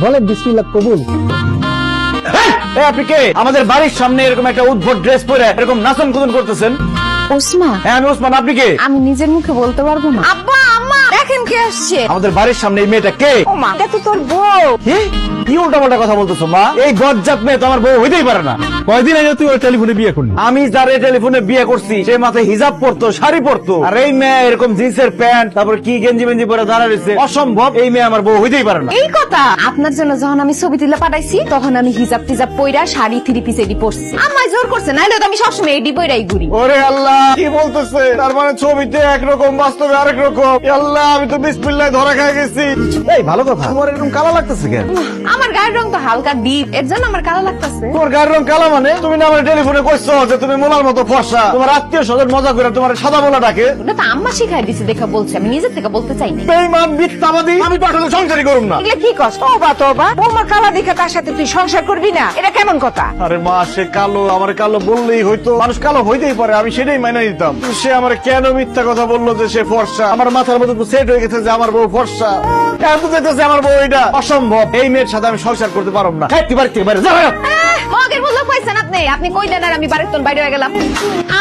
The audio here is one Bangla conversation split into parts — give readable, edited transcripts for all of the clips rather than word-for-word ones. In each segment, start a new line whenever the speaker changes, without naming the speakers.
বলেন বিসমিল্লাহ কবুল।
আপনি কে? আমাদের বাড়ির সামনে এরকম একটা উদ্ভট ড্রেস পরে এরকম নাচন কুদন করতেছেন?
ওসমান,
হ্যাঁ আমি ওসমান, আপনি কে?
আমি নিজের মুখে বলতে পারবো না। আব্বা আম্মা দেখেন কে আসছে।
আমাদের বাড়ির সামনে এই মেয়েটা কে?
ও মা, এটা তো তোর বউ।
কি উল্টাপাল্টা কথা বলতেছো মা? এই গজ্জাত মেয়ে তো আমার বউ হইতেই পারে না।
কয়দিন আগে তুই ওই টেলিফোনে বিয়ে করলি?
আমি যারে টেলিফোনে বিয়ে করছি সে মাথায় হিজাব পরতো, শাড়ি পরতো, আর এই মেয়ে এরকম জিন্সের প্যান্ট তারপর কি গেঞ্জি বেঞ্জি পরে দাঁড়া রয়েছে। অসম্ভব, এই মেয়ে আমার বউ হইতেই পারে না।
এই কথা আপনার জন্য যখন আমি ছবি তুলে পাঠাইছি তখন আমি হিজাব টিজাব পইরা শাড়ি থ্রি পিস এডি পরছি। আমায় জোর করছে, নাইলে তো আমি সবসময় এডি পইরাই ঘুরি।
ওরে আল্লাহ, কি বলতেছে? তার মানে ছবিতে একরকম বাস্তবে আরেক রকম। আল্লাহ, আমি তো বিসমিল্লাহ ধরা খাই গেছি। এই ভালো কথা, তোমার এরকম কালা লাগতেছে কেন?
আমার গায়ের রং তো হালকা ডিপ, এর জন্য আমার কালো লাগতেছে।
তোমার গায়ের রং কালা মানে? তুমি না আমার টেলিফোনে কইছো যে তুমি মোলার মতো ফর্সা, তোমার আত্মীয় স্বজন মজা করে তোমার সাদা মোলা ডাকে।
ওটা তো আম্মা শিখাই দিছে দেখা বলছে, আমি নিজের থেকে বলতে চাই না।
বেঈমান মিথ্যাবাদী, আমি তো আসলে সংসারই করুম না।
এগুলো কি কষ্ট? তবা বৌমা কালা দেখে তার সাথে তুই সংসার করবি না, এটা কেমন কথা?
আরে মা, সে কালো, আমার কালো বললেই হয়তো, মানুষ কালো হইতেই পারে, আমি সেটাই মাইনে নিতাম। সে আমার কেন মিথ্যা কথা বললো যে সে ফর্সা? আমার মাথার মধ্যে তো সেট হয়ে গেছে যে আমার বউ ফর্সা। এত যেতেছে আমার বউ, এটা অসম্ভব। এই মেয়ের সাথে আমি সংসার করতে পারব না। হ্যাঁ, তুই বাড়ি থেকে বাইরে যা।
মগের বললো কইছেন আপনি কইলেন আর আমি বাড়ির তোর বাইরে হয়ে গেলাম।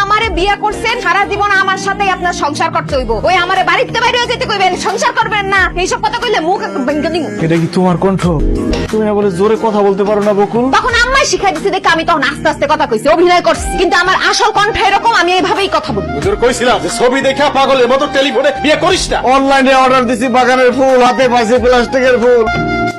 আমারে বিয়ে করছেন, সারা জীবন আমার সাথেই আপনার সংসার করতে হইব। ওই আমারে বাড়িতে বাইরে হয়ে যেতে কইবেন, সংসার করবেন না, এইসব কথা কইলে মুখ একদম ভেঙে দিব।
এটা কি তোমার কণ্ঠ? তুমি না বলে জোরে কথা বলতে পারো না বকুল?
তখন আম্মাই শিখাই দিছে দেখে আমি তখন আস্তে আস্তে কথা কইছি, অভিনয় করছি। কিন্তু আমার আসল কণ্ঠ এরকম, আমি এইভাবেই কথা বলবো।
তোর কইছিলাম যে ছবি দেখা পাগলের মতো টেলিফোনে বিয়ে করিস না।
অনলাইনে অর্ডার দিছি বাগানের ফুল, হাতে পাইছি প্লাস্টিকের ফুল।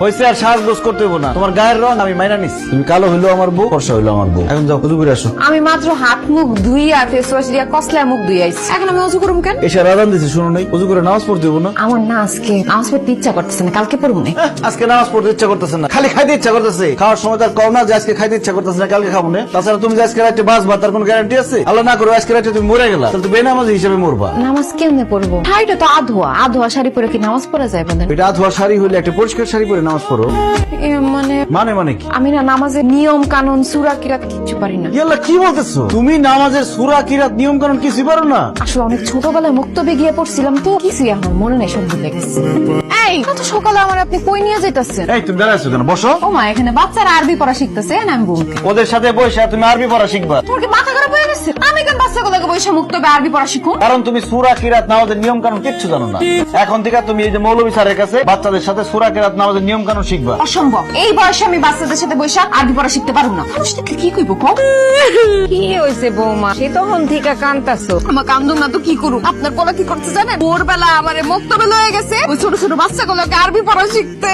হয়েছে, আর সাজগোজ করতে হইব না। তোমার গায়ের রং আমি মাইনা নিচ্ছি। তুমি কালো হইলো আমার বউ, ফর্সা হইলো আমার বউ। এখন যাও উজু করে আসো।
আমি মাত্র হাত মুখ ধুইয়া ফেস ওয়াশ দিয়া কসলায় মুখ ধুই আইছি, এখন আমি উজু করুম কেন?
এসে রাধান দিছি, শুনো নাই? উজু করে নামাজ পড়তে হইব না?
আমার না আজকে নামাজ পড়তে ইচ্ছা করতেছে না, কালকে পড়বো না।
আজকে নামাজ পড়তে ইচ্ছা করতেছে না, খালি খাইতে ইচ্ছা করতেছে। খাওয়ার সময় তার কও না যে আজকে খাইতে ইচ্ছা করতেছে না, কালকে খাবো না। তাছাড়া তুমি যে আজকে রাতে বাঁচবা তার কোন গ্যারান্টি আছে? আল্লাহ না করে আজকে রাতে তুমি মরে গেলা, তাহলে তো বেনামাজি হিসেবে মরবা।
নামাজ কেমনে পড়বো? শাড়িটা তো আধোয়া, আধোয়া শাড়ি পরে কি নামাজ পড়া যায় বলেন?
এটা আধোয়া শাড়ি হইলে একটা পরিষ্কার শাড়ি পরে নামাজ পড়ো। মানে কি?
আমি না নামাজের নিয়ম কানুন সূরা কিরাত কিচ্ছু পারি না।
ইয়াল্লাহ, কি বলতেছো? তুমি নামাজের সূরা কিরাত নিয়ম কানুন কিছুই পারো না?
আসলে অনেক ছোটবেলায় মুক্তবে গিয়ে পড়ছিলাম তো, কিছুই আমার মনে নেই, সব ভুলে গেছি। এই কত সকালে আমার আপনি কই নিয়ে যাইতাছেন?
এই তুমি দাঁড়াইছো কেন? বসো।
ও মা, এখানে বাচ্চারা আরবি পড়া শিখতেছে, না আমি বলতে।
ওদের সাথে বসে তুমি আরবি পড়া শিখবা?
তোমার কি মাথা খারাপ হয়ে গেছে? আমি কেন বাচ্চাগুলোকে বসে মুক্তবে আরবি পড়া শিখুন?
কারণ তুমি সূরা কিরাত নামাজের নিয়ম কানুন কিচ্ছু জানো না। এখন থেকে তুমি এই যে মৌলভী স্যারের কাছে বাচ্চাদের সাথে সূরা কিরাত নামাজের নিয়ম কানুন শিখবা।
অসম্ভব, এই বয়সে আমি বাচ্চাদের সাথে বসে আরবি পড়া শিখতে পারবো না। মানুষ দেখলে কি কইব?
কি হয়েছে বৌমা? সে তখন থেকে কান্তাছো।
আমার কান্দুম না তো কি করু? আপনার পোলা কি করতে জানেন? ভোরবেলা আমার মুক্তবে লয়ে গেছে ওই ছোট ছোট বাচ্চাগুলোকে আরবি পড়া শিখতে।